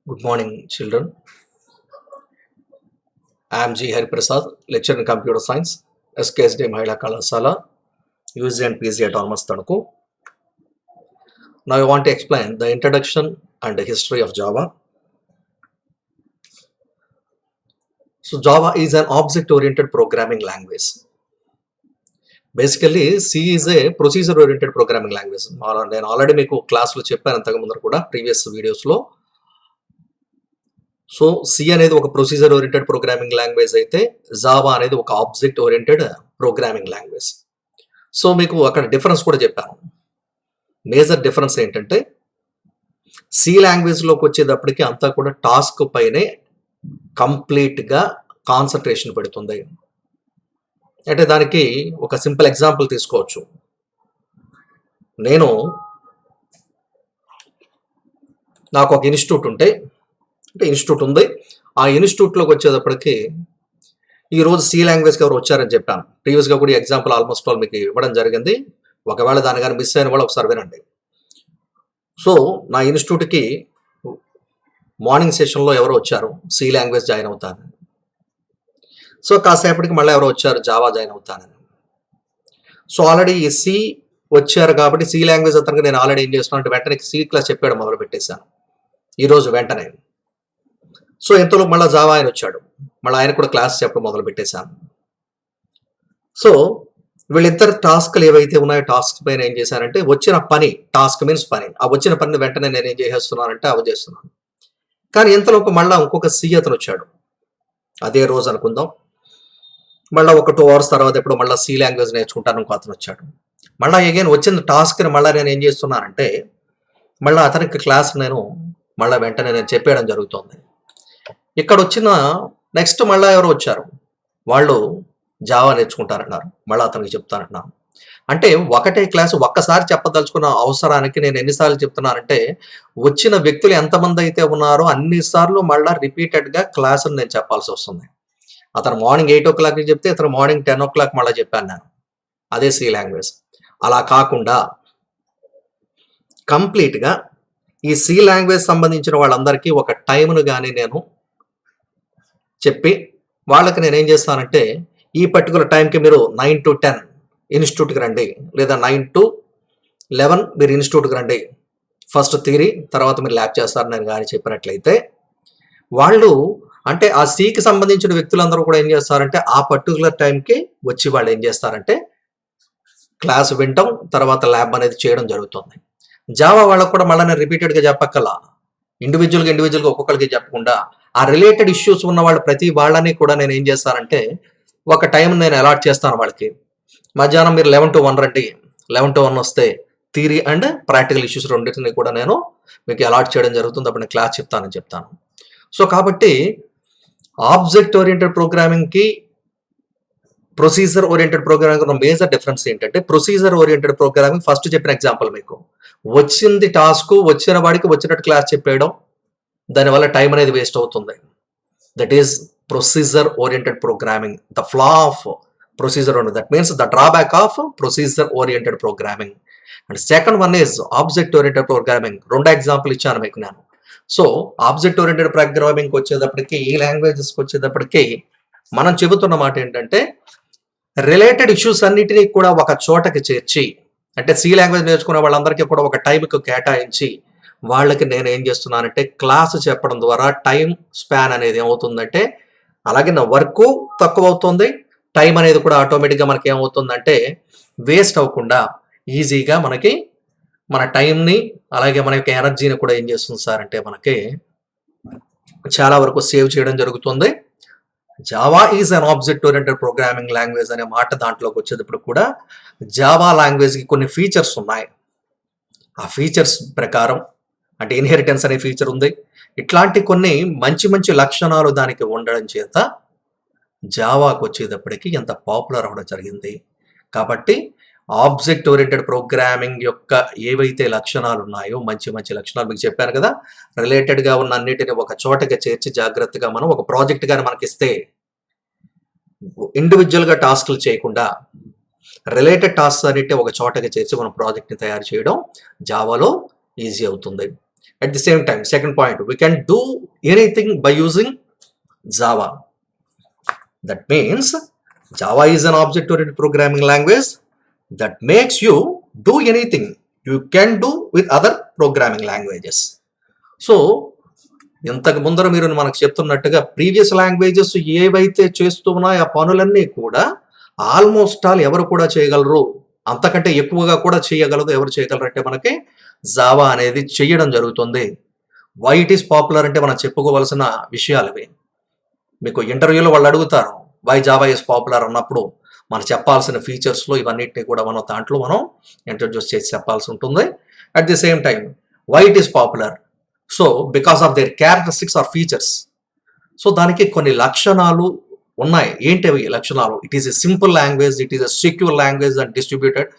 Good morning, children. I am G. Hariprasad, lecturer in computer science, SKSD Mahila Kalasala, UG and PG Autonomous Tanuku. Now I want to explain the introduction and the history of Java. So Java is an object-oriented programming language. Basically, C is a procedure-oriented programming language. నేను already మీకు క్లాస్లో చెప్పాను అంతకు ముందర కూడా previous వీడియోస్లో. So C అనేది ఒక ప్రొసీజర్ ఓరియంటెడ్ ప్రోగ్రామింగ్ లాంగ్వేజ్ అయితే జావా అనేది ఒక object oriented programming language. So మీకు అక్కడ డిఫరెన్స్ కూడా చెప్పాను. మేజర్ డిఫరెన్స్ ఏంటంటే సి లాంగ్వేజ్లోకి వచ్చేటప్పటికి అంతా కూడా టాస్క్ పైనే కంప్లీట్గా కాన్సన్ట్రేషన్ పెడుతుంది. అంటే దానికి ఒక సింపుల్ ఎగ్జాంపుల్ తీసుకోవచ్చు. నాకు ఒక ఇన్స్టిట్యూట్ ఇన్స్టిట్యూట్ ఉంది. ఆ ఇన్స్టిట్యూట్లోకి వచ్చేటప్పటికి ఈరోజు సి లాంగ్వేజ్కి ఎవరు వచ్చారని చెప్పాను. ప్రీవియస్గా కూడా ఎగ్జాంపుల్ ఆల్మోస్ట్ ఆల్ మీకు ఇవ్వడం జరిగింది. ఒకవేళ దాని కానీ మిస్ అయిన వాళ్ళు ఒకసారి వినండి. సో నా ఇన్స్టిట్యూట్కి మార్నింగ్ సెషన్లో ఎవరు వచ్చారు, సి లాంగ్వేజ్ జాయిన్ అవుతాను. సో కాసేపటికి మళ్ళీ ఎవరో వచ్చారు, జావా జాయిన్ అవుతానని. సో ఆల్రెడీ ఈ సి వచ్చారు కాబట్టి సి లాంగ్వేజ్ అతనికి నేను ఆల్రెడీ ఏం చేస్తున్నాను అంటే వెంటనే సి క్లాస్ చెప్పాడు మొదలు పెట్టేశాను ఈరోజు వెంటనే. సో ఎంతలో మళ్ళీ జావా ఆయన వచ్చాడు, మళ్ళీ ఆయన కూడా క్లాస్ చెప్పడం మొదలు పెట్టేశాను. సో వీళ్ళిద్దరు టాస్క్లు ఏవైతే ఉన్నాయో టాస్క్ పైన ఏం చేశానంటే వచ్చిన పని, టాస్క్ మీన్స్ పని, ఆ వచ్చిన పనిని వెంటనే నేను ఏం చేసేస్తున్నానంటే అవి చేస్తున్నాను. కానీ ఎంతలోపు మళ్ళీ ఇంకొక సి అతను వచ్చాడు అదే రోజు అనుకుందాం. మళ్ళీ ఒక 2 hours తర్వాత ఎప్పుడు మళ్ళీ సి లాంగ్వేజ్ నేర్చుకుంటాను ఇంకో అతను వచ్చాడు. మళ్ళీ అగైన్ వచ్చిన టాస్క్ని మళ్ళీ నేను ఏం చేస్తున్నానంటే మళ్ళీ అతనికి క్లాస్ నేను మళ్ళీ వెంటనే నేను చెప్పేయడం జరుగుతుంది. ఇక్కడ వచ్చిన నెక్స్ట్ మళ్ళీ ఎవరు వచ్చారు, వాళ్ళు జావా నేర్చుకుంటారన్నారు, మళ్ళీ అతనికి చెప్తానన్నారు. అంటే ఒకటే క్లాసు ఒక్కసారి చెప్పదలుచుకున్న అవసరానికి నేను ఎన్నిసార్లు చెప్తున్నానంటే వచ్చిన వ్యక్తులు ఎంతమంది అయితే ఉన్నారో అన్నిసార్లు మళ్ళీ రిపీటెడ్గా క్లాసులు నేను చెప్పాల్సి వస్తుంది. అతను మార్నింగ్ 8 o'clock చెప్తే అతను మార్నింగ్ 10 o'clock మళ్ళీ చెప్పాను నేను, అదే సి లాంగ్వేజ్. అలా కాకుండా కంప్లీట్గా ఈ సి లాంగ్వేజ్ సంబంధించిన వాళ్ళందరికీ ఒక టైంను కానీ నేను చెప్పి వాళ్ళకి నేనేం చేస్తానంటే ఈ పర్టికులర్ టైంకి మీరు 9 to 10 ఇన్స్టిట్యూట్కి రండి, లేదా 9 to 11 మీరు ఇన్స్టిట్యూట్కి రండి, ఫస్ట్ థియరీ తర్వాత మీరు ల్యాబ్ చేస్తారు నేను కానీ చెప్పినట్లయితే వాళ్ళు అంటే ఆ సికి సంబంధించిన వ్యక్తులందరూ కూడా ఏం చేస్తారంటే ఆ పర్టికులర్ టైంకి వచ్చి వాళ్ళు ఏం చేస్తారంటే క్లాస్ వింటాం, తర్వాత ల్యాబ్ అనేది చేయడం జరుగుతుంది. జావా వాళ్ళకు కూడా మళ్ళీ నేను రిపీటెడ్గా చెప్పక్కల, ఇండివిజువల్గా ఒక్కొక్కరికి చెప్పకుండా ఆ రిలేటెడ్ ఇష్యూస్ ఉన్న వాళ్ళు ప్రతి వాళ్ళని కూడా నేను ఏం చేస్తానంటే ఒక టైం నేను అలాట్ చేస్తాను వాళ్ళకి. మధ్యాహ్నం మీరు 11 to 1 రండి, 11 to 1 వస్తే థియరీ అండ్ ప్రాక్టికల్ ఇష్యూస్ రెండింటిని కూడా నేను మీకు అలాట్ చేయడం జరుగుతుంది. అప్పుడు నేను క్లాస్ చెప్తాను. సో కాబట్టి ఆబ్జెక్ట్ ఓరియంటెడ్ ప్రోగ్రామింగ్కి ప్రొసీజర్ ఓరియంటెడ్ ప్రోగ్రామింగ్ ఉన్న మేజర్ డిఫరెన్స్ ఏంటంటే ప్రొసీజర్ ఓరియంటెడ్ ప్రోగ్రామింగ్ ఫస్ట్ చెప్పిన ఎగ్జాంపుల్ మీకు వచ్చింది టాస్క్ వచ్చిన వాడికి వచ్చినట్టు క్లాస్ చెప్పేయడం, దానివల్ల టైం అనేది వేస్ట్ అవుతుంది. That is procedure oriented programming. The flaw of procedure that means the drawback of procedure oriented programming. And second one is object oriented programming. 2 example ఇచ్చాను మీకు నేను. సో ఆబ్జెక్ట్ ఓరియంటెడ్ ప్రోగ్రామింగ్కి వచ్చేటప్పటికి ఈ లాంగ్వేజెస్కి వచ్చేటప్పటికి మనం చెబుతున్న మాట ఏంటంటే రిలేటెడ్ ఇష్యూస్ అన్నిటినీ కూడా ఒక చోటకి చేర్చి, అంటే సి లాంగ్వేజ్ నేర్చుకునే వాళ్ళందరికీ కూడా ఒక టైంకి కేటాయించి వాళ్ళకి నేను ఏం చేస్తున్నానంటే క్లాసు చెప్పడం ద్వారా టైం స్పాన్ అనేది ఏమవుతుందంటే అలాగే నా వర్క్ తక్కువ అవుతుంది, టైం అనేది కూడా ఆటోమేటిక్గా మనకి ఏమవుతుందంటే వేస్ట్ అవ్వకుండా ఈజీగా మనకి మన టైంని అలాగే మన యొక్క ఎనర్జీని కూడా ఏం చేస్తుంది సార్ అంటే మనకి చాలా వరకు సేవ్ చేయడం జరుగుతుంది. Java is an object oriented programming language అనే మాట దాంట్లోకి వచ్చేటప్పుడు కూడా జావా లాంగ్వేజ్కి కొన్ని ఫీచర్స్ ఉన్నాయి. ఆ ఫీచర్స్ ప్రకారం అంటే ఇన్హెరిటెన్స్ అనే ఫీచర్ ఉంది. ఇట్లాంటి కొన్ని మంచి లక్షణాలు దానికి ఉండడం చేత జావాకు వచ్చేటప్పటికి ఎంత పాపులర్ అవ్వడం జరిగింది. కాబట్టి ఆబ్జెక్ట్ ఓరియంటెడ్ ప్రోగ్రామింగ్ యొక్క ఏవైతే లక్షణాలు ఉన్నాయో మంచి లక్షణాలు మీకు చెప్పాను కదా, రిలేటెడ్గా ఉన్న అన్నిటిని ఒక చోటగా చేర్చి జాగ్రత్తగా మనం ఒక ప్రాజెక్ట్ కానీ మనకిస్తే ఇండివిజువల్గా టాస్క్లు చేయకుండా రిలేటెడ్ టాస్క్స్ అన్నిటి ఒక చోటగా చేర్చి మనం ప్రాజెక్ట్ని తయారు చేయడం జావాలో ఈజీ అవుతుంది. At the same time, second point, we can do anything by using Java. That means Java is an object-oriented programming language that makes you do anything you can do with other programming languages. So ఇంతకు ముందర మీరు మనకు చెప్తున్నట్టుగా previous languages ఏవైతే చేస్తున్నాయో ఆ పనులన్నీ కూడా almost all ఎవరు కూడా చేయగలరు, అంతకంటే ఎక్కువగా కూడా చేయగలదు. ఎవరు చేయగలరు అంటే మనకి జావా అనేది చేయడం జరుగుతుంది. వై ఇట్ ఈస్ పాపులర్ అంటే మనం చెప్పుకోవాల్సిన విషయాలు ఇవి. మీకు ఇంటర్వ్యూలో వాళ్ళు అడుగుతారు వై జావా ఈస్ పాపులర్ అన్నప్పుడు మనం చెప్పాల్సిన ఫీచర్స్లో ఇవన్నిటిని కూడా మనం దాంట్లో మనం ఇంట్రడ్యూస్ చేసి చెప్పాల్సి ఉంటుంది. At the same time why it is popular, so because of their characteristics or features. So దానికి కొన్ని లక్షణాలు ఉన్నాయి. ఏంటి అవి లక్షణాలు? It is a simple language, it is a secure language and distributed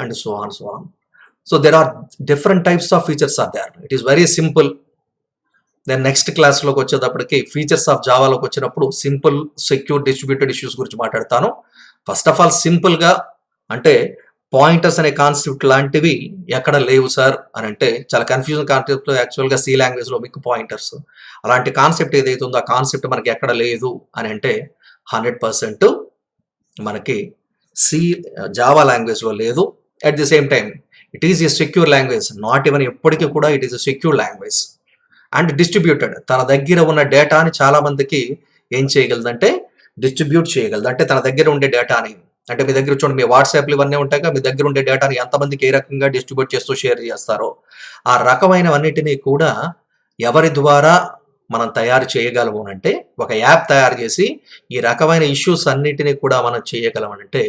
and so on so on. So there are different types of features are there. It is very simple. Then next క్లాస్లోకి వచ్చేటప్పటికి features of జావాలోకి వచ్చినప్పుడు simple, secure, distributed issues గురించి మాట్లాడతాను. First of all సింపుల్గా అంటే pointers అనే concept లాంటివి ఎక్కడ లేవు సార్ అని అంటే చాలా కన్ఫ్యూజన్ కాన్సెప్ట్. యాక్చువల్గా సి లాంగ్వేజ్లో మీకు పాయింటర్స్ అలాంటి కాన్సెప్ట్ ఏదైతే ఉందో ఆ కాన్సెప్ట్ మనకి ఎక్కడ లేదు అని అంటే 100% మనకి సి జావా లాంగ్వేజ్లో లేదు. At the same time it is a secure language, not even ఎప్పటికీ కూడా it is a secure language and distributed. తన దగ్గర ఉన్న డేటాని చాలా మందికి ఏం చేయగలదంటే డిస్ట్రిబ్యూట్ చేయగలదు. అంటే తన దగ్గర ఉండే డేటాని, అంటే మీ దగ్గర చూడండి మీ వాట్సాప్లు ఇవన్నీ ఉంటాయి కదా, మీ దగ్గర ఉండే డేటాని ఎంతమందికి ఏ రకంగా డిస్ట్రిబ్యూట్ చేస్తూ షేర్ చేస్తారో ఆ రకమైనవన్నిటినీ కూడా ఎవరి ద్వారా మనం తయారు చేయగలము అంటే ఒక యాప్ తయారు చేసి ఈ రకమైన ఇష్యూస్ అన్నిటినీ కూడా మనం చేయగలమనంటే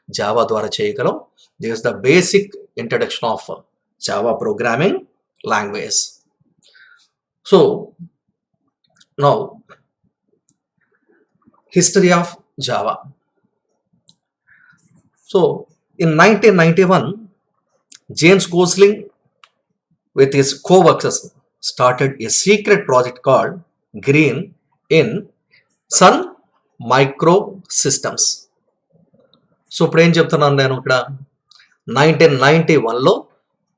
జావా ద్వారా చేయగలం. This is the basic introduction of Java programming language. So now history of Java. So in 1991, James Gosling with his co-workers started a secret project called Green in Sun Microsystems. So ఇప్పుడు ఏం చెప్తున్నాను నేను ఇక్కడ, 1991లో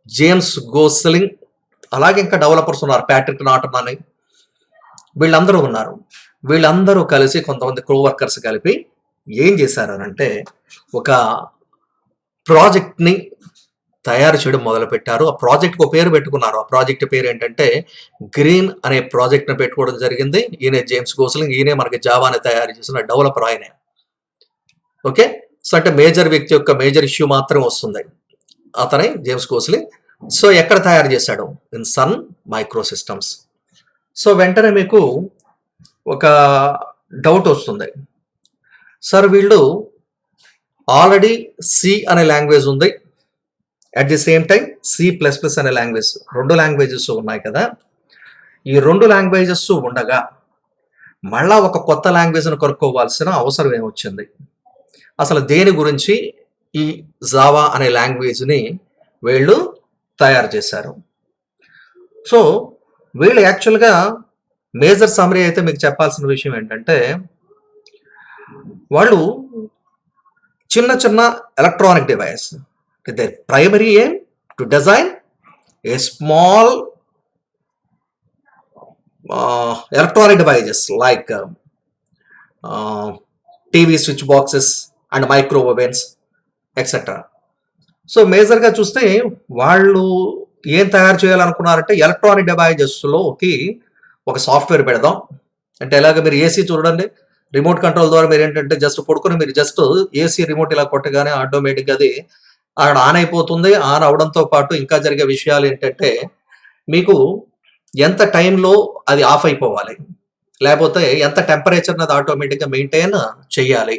James Gosling అలాగే ఇంకా developers ఉన్నారు, Patrick నాటన్ అని వీళ్ళందరూ ఉన్నారు. వీళ్ళందరూ కలిసి కొంతమంది కోవర్కర్స్ కలిపి ఏం చేశారనంటే ఒక ప్రాజెక్ట్ని తయారు చేయడం మొదలుపెట్టారు. ఆ ప్రాజెక్ట్కి ఒక పేరు పెట్టుకున్నారు. ఆ ప్రాజెక్ట్ పేరు ఏంటంటే గ్రీన్ అనే ప్రాజెక్ట్ని పెట్టుకోవడం జరిగింది. ఈయన జేమ్స్ గోస్లింగ్, ఈయనే మనకి జావాని తయారు చేసిన డెవలపర్ ఆయనే. ఓకే, సో అంటే మేజర్ వ్యక్తి యొక్క మేజర్ ఇష్యూ మాత్రం వస్తుంది, అతనే జేమ్స్ గోస్లింగ్. సో ఎక్కడ తయారు చేశాడు? In Sun Microsystems. So వెంటనే మీకు ఒక డౌట్ వస్తుంది, సార్ వీళ్ళు ఆల్రెడీ సి అనే లాంగ్వేజ్ ఉంది, at the same time C++ అనే లాంగ్వేజ్, రెండు లాంగ్వేజెస్ ఉన్నాయి కదా. ఈ రెండు లాంగ్వేజెస్ ఉండగా మళ్ళా ఒక కొత్త లాంగ్వేజ్ను కొనుక్కోవాల్సిన అవసరం ఏమొచ్చింది? అసలు దేని గురించి ఈ జావా అనే లాంగ్వేజ్ని వీళ్ళు తయారు చేశారు? సో వీళ్ళు యాక్చువల్గా మేజర్ సమ్మరీ అయితే మీకు చెప్పాల్సిన విషయం ఏంటంటే వాళ్ళు చిన్న చిన్న electronic device, their primary aim to design a small electronic devices like TV switch boxes and micro ovens etc. So మేజర్గా చూస్తే వాళ్ళు ఏం తయారు చేయాలనుకున్నారంటే ఎలక్ట్రానిక్ డివైజెస్లోకి ఒక సాఫ్ట్వేర్ పెడదాం. అంటే ఎలాగ మీరు ఏసీ చూడండి, రిమోట్ కంట్రోల్ ద్వారా మీరు ఏంటంటే జస్ట్ పడుకొని మీరు జస్ట్ ఏసీ రిమోట్ ఇలా కొట్టగానే ఆటోమేటిక్గా అది అక్కడ ఆన్ అయిపోతుంది. ఆన్ అవడంతో పాటు ఇంకా జరిగే విషయాలు ఏంటంటే మీకు ఎంత టైంలో అది ఆఫ్ అయిపోవాలి, లేకపోతే ఎంత టెంపరేచర్ అది ఆటోమేటిక్గా మెయింటైన్ చేయాలి.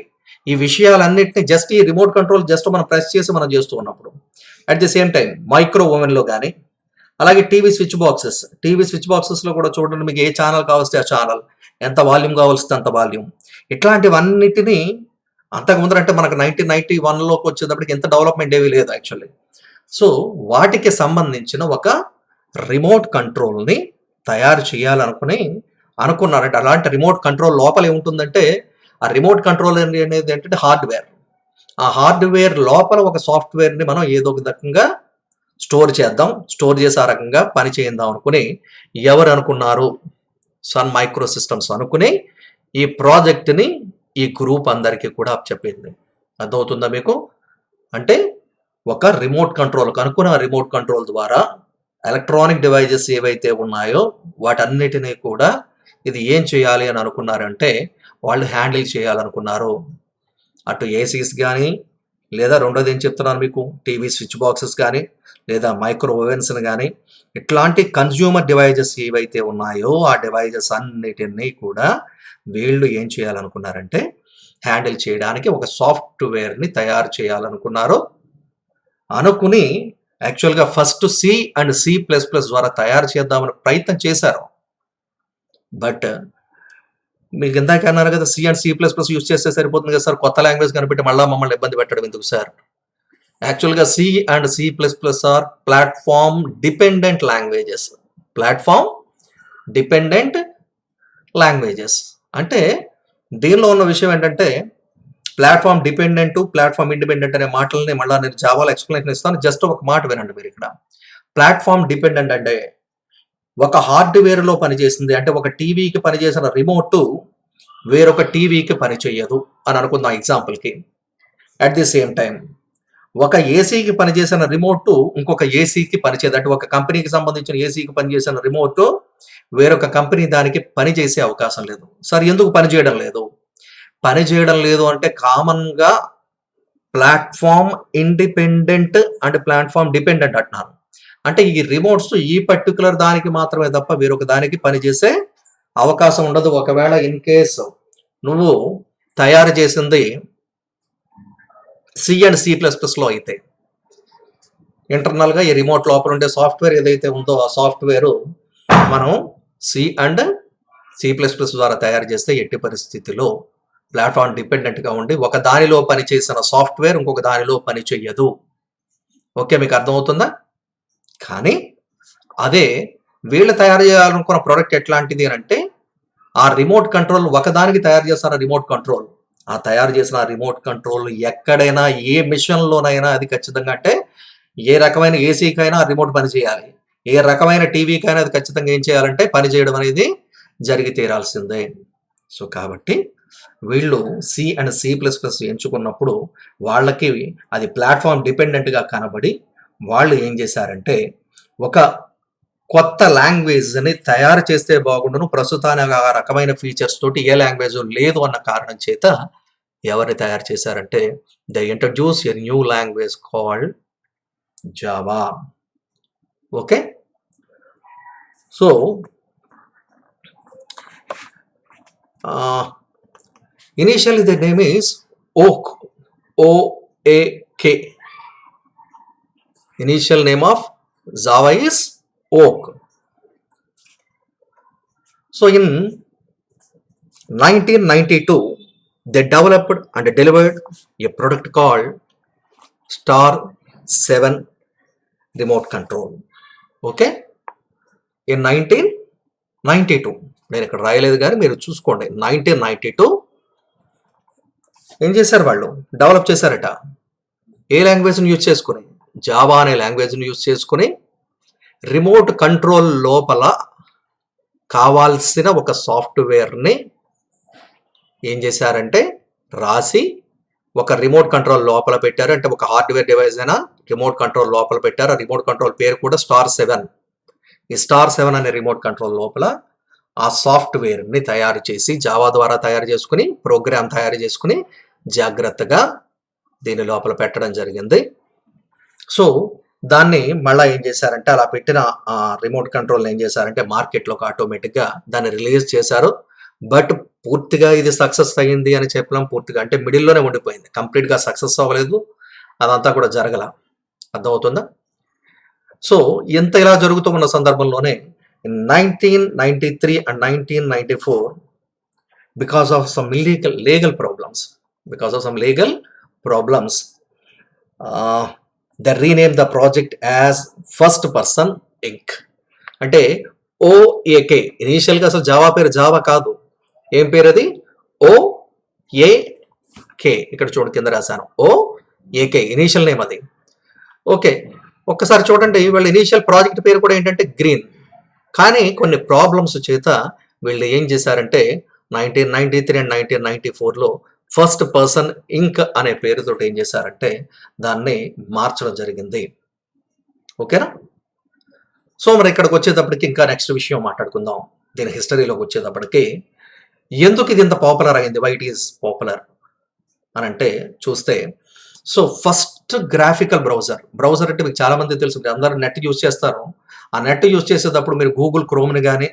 ఈ విషయాలన్నింటినీ జస్ట్ ఈ రిమోట్ కంట్రోల్ జస్ట్ మనం ప్రెస్ చేసి మనం చేస్తూ ఉన్నప్పుడు, at the same time micro ఓవెన్లో కానీ అలాగే టీవీ స్విచ్ బాక్సెస్లో కూడా చూడండి, మీకు ఏ ఛానల్ కావస్తే ఆ ఛానల్, ఎంత వాల్యూమ్ కావాల్సింది అంత వాల్యూమ్, ఇట్లాంటివన్నిటినీ అంతకుముందు అంటే మనకు 1991లోకి వచ్చేటప్పటికి ఎంత డెవలప్మెంట్ ఏమీ లేదు యాక్చువల్లీ. సో వాటికి సంబంధించిన ఒక రిమోట్ కంట్రోల్ని తయారు చేయాలనుకుని అనుకున్నారంటే అలాంటి రిమోట్ కంట్రోల్ లోపల ఏముంటుందంటే ఆ రిమోట్ కంట్రోల్ అనేది ఏంటంటే హార్డ్వేర్. ఆ హార్డ్వేర్ లోపల ఒక సాఫ్ట్వేర్ని మనం ఏదో ఒక రకంగా స్టోర్ చేద్దాం, స్టోర్ చేసి ఆ రకంగా పని చేద్దాం అనుకుని ఎవరు అనుకున్నారు? సన్ మైక్రో సిస్టమ్స్ అనుకుని ఈ ప్రాజెక్ట్ని ఈ గ్రూప్ అందరికీ కూడా చెప్పింది. అర్థమవుతుందా మీకు? అంటే ఒక రిమోట్ కంట్రోల్ కనుక్కున్న రిమోట్ కంట్రోల్ ద్వారా ఎలక్ట్రానిక్ డివైజెస్ ఏవైతే ఉన్నాయో వాటన్నిటినీ కూడా ఇది ఏం చేయాలి అని అనుకున్నారంటే వాళ్ళు హ్యాండిల్ చేయాలనుకున్నారు. అటు ఏసీస్ కానీ, లేదా రెండోది ఏం చెప్తున్నాను మీకు, టీవీ స్విచ్ బాక్సెస్ కానీ, లేదా మైక్రో ఓవెన్స్ని కానీ, ఇట్లాంటి కన్జ్యూమర్ డివైజెస్ ఏవైతే ఉన్నాయో ఆ డివైజెస్ అన్నిటినీ కూడా వీళ్ళు ఏం చేయాలనుకున్నారంటే హ్యాండిల్ చేయడానికి ఒక సాఫ్ట్వేర్ని తయారు చేయాలనుకున్నారు. అనుకుని యాక్చువల్గా first C and C plus plus ద్వారా తయారు చేద్దామని ప్రయత్నం చేశారు. బట్ మీకు ఇందాక అన్నారు కదా, C and C plus plus use చేస్తే సరిపోతుంది కదా సార్, కొత్త లాంగ్వేజ్ కనిపెట్టి మళ్ళీ మమ్మల్ని ఇబ్బంది పెట్టడం ఎందుకు సార్? యాక్చువల్గా C and C plus plus are platform dependent languages. Platform dependent languages అంటే దీనిలో ఉన్న విషయం ఏంటంటే ప్లాట్ఫామ్ డిపెండెంట్, ప్లాట్ఫామ్ ఇండిపెండెంట్ అనే మాటలని మళ్ళీ నేను జావాలో ఎక్స్ప్లెనేషన్ ఇస్తాను. జస్ట్ ఒక మాట వినండి మీరు ఇక్కడ. ప్లాట్ఫామ్ డిపెండెంట్ అంటే ఒక హార్డ్వేర్లో పనిచేసింది, అంటే ఒక టీవీకి పనిచేసిన రిమోట్ వేరొక టీవీకి పనిచేయదు అని అనుకుందాం ఎగ్జాంపుల్కి. అట్ ది సేమ్ టైం ఒక ఏసీకి పనిచేసిన రిమోట్ ఇంకొక ఏసీకి పనిచేయదు. అంటే ఒక కంపెనీకి సంబంధించిన ఏసీకి పనిచేసిన రిమోట్ వేరొక కంపెనీ దానికి పనిచేసే అవకాశం లేదు. సార్ ఎందుకు పనిచేయడం లేదు? పనిచేయడం లేదు అంటే కామన్గా platform independent and platform dependent అంటున్నారు. అంటే ఈ రిమోట్స్ ఈ పర్టికులర్ దానికి మాత్రమే తప్ప వేరొక దానికి పనిచేసే అవకాశం ఉండదు. ఒకవేళ ఇన్ కేసు నువ్వు తయారు చేసింది సి అండ్ సి ప్లస్ ప్లస్లో అయితే ఇంటర్నల్గా ఈ రిమోట్ లోపల ఉండే సాఫ్ట్వేర్ ఏదైతే ఉందో ఆ సాఫ్ట్వేర్ మనం C and C plus plus ద్వారా తయారు చేస్తే ఎట్టి పరిస్థితిలో ప్లాట్ఫామ్ డిపెండెంట్గా ఉండి ఒక దానిలో పనిచేసిన సాఫ్ట్వేర్ ఇంకొక దానిలో పని చెయ్యదు. ఓకే, మీకు అర్థమవుతుందా? కానీ అదే వీళ్ళు తయారు చేయాలనుకున్న ప్రోడక్ట్ ఎట్లాంటిది అని అంటే ఆ రిమోట్ కంట్రోల్ ఒకదానికి తయారు చేస్తున్న రిమోట్ కంట్రోల్, ఆ తయారు చేసిన రిమోట్ కంట్రోల్ ఎక్కడైనా ఏ మిషన్లోనైనా అది ఖచ్చితంగా అంటే ఏ రకమైన ఏసీకైనా ఆ రిమోట్ పని చేయాలి, ఏ రకమైన టీవీకైనా అది ఖచ్చితంగా ఏం చేయాలంటే పని చేయడం అనేది జరిగి తీరాల్సిందే. సో కాబట్టి వీళ్ళు C and C plus plus ఎంచుకున్నప్పుడు వాళ్ళకి అది ప్లాట్ఫామ్ డిపెండెంట్గా కనబడి వాళ్ళు ఏం చేశారంటే ఒక కొత్త లాంగ్వేజ్ని తయారు చేస్తే బాగుండును, ప్రస్తుతానికి ఆ రకమైన ఫీచర్స్ తోటి ఏ లాంగ్వేజ్ లేదు అన్న కారణం చేత ఎవరిని తయారు చేశారంటే they introduce a new language called Java. Okay, so initially the name is Oak, O-A-K. Initial name of Java is Oak. So in 1992 they developed and delivered a product called Star 7 remote control. Okay, in 1992 నేను ఇక్కడ రాయలేదు కానీ మీరు చూసుకోండి. 1992 ఏం చేశారు వాళ్ళు? Develop చేశారట. ఏ లాంగ్వేజ్ని యూజ్ చేసుకుని? జావా అనే లాంగ్వేజ్ని యూజ్ చేసుకుని రిమోట్ కంట్రోల్ లోపల కావాల్సిన ఒక సాఫ్ట్వేర్ని ఏం చేశారంటే రాసి ఒక రిమోట్ కంట్రోల్ లోపల పెట్టారు. అంటే ఒక హార్డ్వేర్ డివైస్ అయినా రిమోట్ కంట్రోల్ లోపల పెట్టారు. ఆ రిమోట్ కంట్రోల్ పేరు కూడా స్టార్ 7. ఈ స్టార్ 7 అనే రిమోట్ కంట్రోల్ లోపల ఆ సాఫ్ట్వేర్ని తయారు చేసి జావా ద్వారా తయారు చేసుకుని ప్రోగ్రామ్ తయారు చేసుకుని జాగ్రత్తగా దీని లోపల పెట్టడం జరిగింది. సో దాన్ని మళ్ళీ ఏం చేశారంటే అలా పెట్టిన ఆ రిమోట్ కంట్రోల్ ఏం చేశారంటే మార్కెట్లోకి ఆటోమేటిక్గా దాన్ని రిలీజ్ చేశారు. బట్ పూర్తిగా ఇది సక్సెస్ అయ్యింది అని చెప్పలేం. పూర్తిగా అంటే మిడిల్లోనే ఉండిపోయింది, కంప్లీట్గా సక్సెస్ అవ్వలేదు, అదంతా కూడా జరగల. అర్థమవుతుందా? సో ఎంత ఇలా జరుగుతూ ఉన్న సందర్భంలోనే in 1993 and 1994 because of some legal problems they renamed the project as First Person Inc. అంటే OAK. ఇనీషియల్గా అసలు జావా పేరు జావా కాదు, ఏం పేరు అది? OAK. ఇక్కడ చూడండి కింద రాశాను OAK, ఇనీషియల్ నేమ్ అది. ఓకే, ఒక్కసారి చూడండి, వీళ్ళ ఇనీషియల్ ప్రాజెక్ట్ పేరు కూడా ఏంటంటే గ్రీన్. కానీ కొన్ని ప్రాబ్లమ్స్ చేత వీళ్ళు ఏం చేశారంటే 1993 అండ్ 1994లో ఫస్ట్ పర్సన్ ఇంక్ అనే పేరుతో ఏం చేశారంటే దాన్ని మార్చడం జరిగింది. ఓకేనా? సో మరి ఇక్కడికి వచ్చేటప్పటికి ఇంకా నెక్స్ట్ విషయం మాట్లాడుకుందాం. దీని హిస్టరీలోకి వచ్చేటప్పటికి ఎందుకు ఇది ఇంత పాపులర్ అయింది, వై ఇట్ ఈస్ పాపులర్ అని అంటే చూస్తే, సో ఫస్ట్ గ్రాఫికల్ బ్రౌజర్ అంటే మీకు చాలా మంది తెలుసు, అందరూ నెట్ యూజ్ చేస్తారు. ఆ నెట్ యూజ్ చేసేటప్పుడు మీరు గూగుల్ క్రోమ్ని కానీ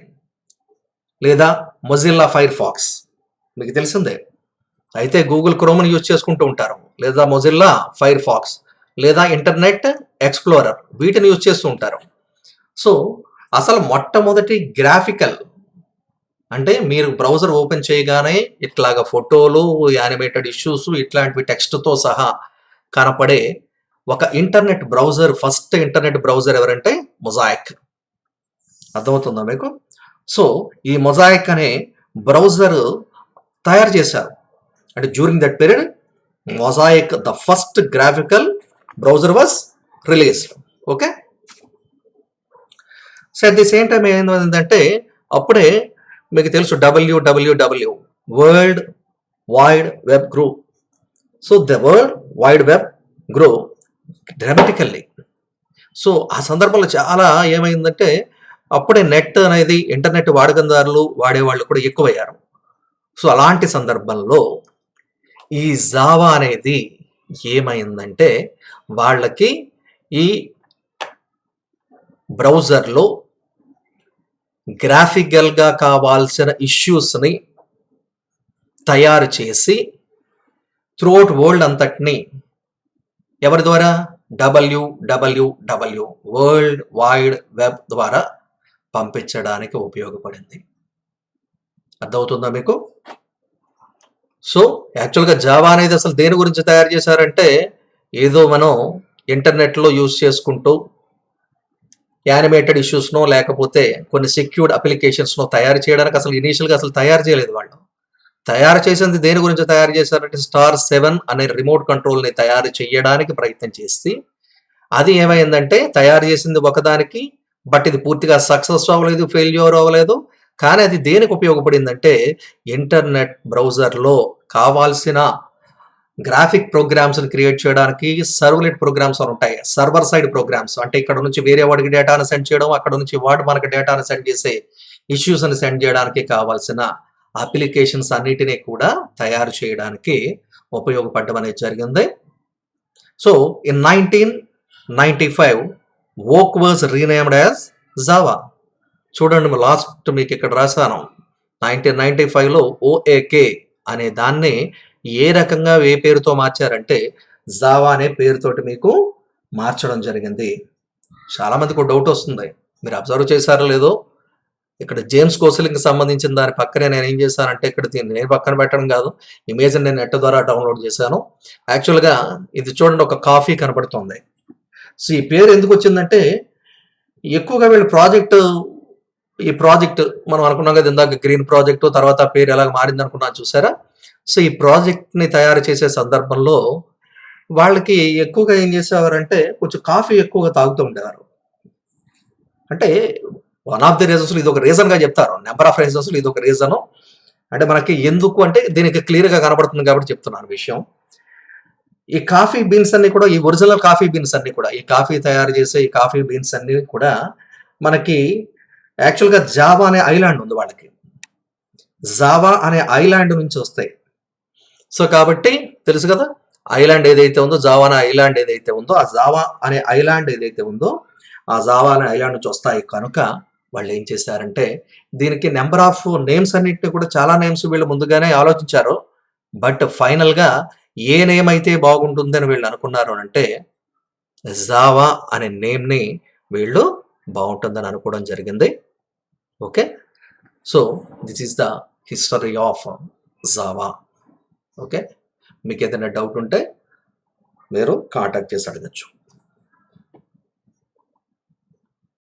లేదా మొజిల్లా ఫైర్ ఫాక్స్ మీకు తెలిసిందే. అయితే గూగుల్ క్రోమ్ని యూజ్ చేసుకుంటూ ఉంటారు, లేదా మొజిల్లా ఫైర్ ఫాక్స్ లేదా ఇంటర్నెట్ ఎక్స్ప్లోరర్ వీటిని యూజ్ చేస్తూ ఉంటారు. సో అసలు మొట్టమొదటి గ్రాఫికల్ అంటే మీరు బ్రౌజర్ ఓపెన్ చేయగానే ఇట్లాగా ఫోటోలు, యానిమేటెడ్ ఇష్యూస్ ఇట్లాంటివి టెక్స్ట్తో సహా కనపడే ఒక internet browser, first internet browser ఎవరంటే మొజాయిక్. అర్థమవుతుందా మీకు? సో ఈ మొజాయిక్ అనే బ్రౌజర్ తయారు చేశారు. అంటే during that period mosaic the first graphical browser was released. Okay. So at the same time ఏమైందంటే అప్పుడే మీకు తెలుసు WWW world wide web grew. So the world wide web grow dramatically. So ఆ సందర్భంలో చాలా ఏమైందంటే అప్పుడే నెట్ అనేది ఇంటర్నెట్ వాడకందారులు వాడేవాళ్ళు కూడా ఎక్కువయ్యారు. సో అలాంటి సందర్భంలో ఈ జావా అనేది ఏమైందంటే వాళ్ళకి ఈ బ్రౌజర్లో గ్రాఫికల్గా కావాల్సిన ఇష్యూస్ని తయారు చేసి త్రూఅవుట్ వరల్డ్ అంతటిని ఎవరి ద్వారా, WWW వరల్డ్ వైడ్ వెబ్ ద్వారా పంపించడానికి ఉపయోగపడింది. అర్థమవుతుందా మీకు? సో యాక్చువల్గా జావా అనేది అసలు దేని గురించి తయారు చేశారంటే ఏదో మనం ఇంటర్నెట్లో యూజ్ చేసుకుంటూ యానిమేటెడ్ ఇష్యూస్నో లేకపోతే కొన్ని సెక్యూర్డ్ అప్లికేషన్స్నో తయారు చేయడానికి అసలు ఇనీషియల్గా అసలు తయారు చేయలేదు. వాళ్ళు తయారు చేసింది దేని గురించి తయారు చేశారంటే Star7 అనే రిమోట్ కంట్రోల్ని తయారు చేయడానికి ప్రయత్నం చేసి అది ఏమైందంటే తయారు చేసింది ఒకదానికి, బట్ ఇది పూర్తిగా సక్సెస్ అవ్వలేదు, ఫెయిల్యూర్ అవ్వలేదు. కానీ అది దేనికి ఉపయోగపడిందంటే ఇంటర్నెట్ బ్రౌజర్లో కావాల్సిన గ్రాఫిక్ ప్రోగ్రామ్స్ని క్రియేట్ చేయడానికి సర్వ్లెట్ ప్రోగ్రామ్స్ అని ఉంటాయి, సర్వర్ సైడ్ ప్రోగ్రామ్స్. అంటే ఇక్కడ నుంచి వేరే వాడికి డేటాను సెండ్ చేయడం, అక్కడ నుంచి వాడు మనకి డేటాను సెండ్ చేసే ఇష్యూస్ని సెండ్ చేయడానికి కావాల్సిన అప్లికేషన్స్ అన్నిటినీ కూడా తయారు చేయడానికి ఉపయోగపడడం అనేది జరిగింది. సో ఇన్ 1995 ఓక్ వాజ్ రీనేమ్డ్ యాజ్ జావా. చూడండి లాస్ట్ మీకు ఇక్కడ రాశాను, 1995లో OAK అనే దాన్ని ఏ రకంగా ఏ పేరుతో మార్చారంటే జావా అనే పేరుతోటి మీకు మార్చడం జరిగింది. చాలా మందికి డౌట్ వస్తుంది, మీరు అబ్జర్వ్ చేశారో లేదో, ఇక్కడ జేమ్స్ కోసలింగ్కి సంబంధించిన దాని పక్కనే నేను ఏం చేశానంటే ఇక్కడ దీన్ని నేను పక్కన పెట్టడం కాదు, ఇమేజ్ నేను నెట్ ద్వారా డౌన్లోడ్ చేశాను. యాక్చువల్గా ఇది చూడండి, ఒక కాఫీ కనపడుతుంది. సో ఈ పేరు ఎందుకు వచ్చిందంటే ఎక్కువగా వీళ్ళు ఈ ప్రాజెక్ట్ మనం అనుకున్నాం కదా ఇందాక గ్రీన్ ప్రాజెక్టు, తర్వాత పేరు ఎలాగ మారింది అనుకున్నాను చూసారా. సో ఈ ప్రాజెక్ట్ని తయారు చేసే సందర్భంలో వాళ్ళకి ఎక్కువగా ఏం చేసేవారంటే కొంచెం కాఫీ ఎక్కువగా తాగుతూ ఉండేవారు. అంటే వన్ ఆఫ్ ది రీజన్స్, ఇది ఒక రీజన్గా చెప్తారు, నెంబర్ ఆఫ్ రీజన్స్ ఇది ఒక రీజను. అంటే మనకి ఎందుకు అంటే దీనికి క్లియర్గా కనబడుతుంది కాబట్టి చెప్తున్నాను విషయం. ఈ కాఫీ బీన్స్ అన్ని కూడా, ఈ ఒరిజినల్ కాఫీ బీన్స్ అన్ని కూడా, ఈ కాఫీ తయారు చేసే ఈ కాఫీ బీన్స్ అన్ని కూడా మనకి యాక్చువల్గా జావా అనే ఐలాండ్ ఉంది వాళ్ళకి, జావా అనే ఐలాండ్ నుంచి వస్తాయి. సో కాబట్టి తెలుసు కదా, ఐలాండ్ ఏదైతే ఉందో, జావా అనే ఐలాండ్ ఏదైతే ఉందో, ఆ జావా అనే ఐలాండ్ ఏదైతే ఉందో ఆ జావా అనే ఐలాండ్ నుంచి వస్తాయి కనుక వాళ్ళు ఏం చేశారంటే దీనికి నెంబర్ ఆఫ్ నేమ్స్ అన్నింటినీ కూడా, చాలా నేమ్స్ వీళ్ళు ముందుగానే ఆలోచించారు. బట్ ఫైనల్గా ఏ నేమ్ అయితే బాగుంటుందని వీళ్ళు అనుకున్నారు అంటే జావా అనే నేమ్ని వీళ్ళు బాగుంటుందని అనుకోవడం జరిగింది. Okay. So this is the history of Java. Okay. మీకు ఏదైనా డౌట్ ఉంటే మీరు కాంటాక్ట్ చేసి అడగచ్చు.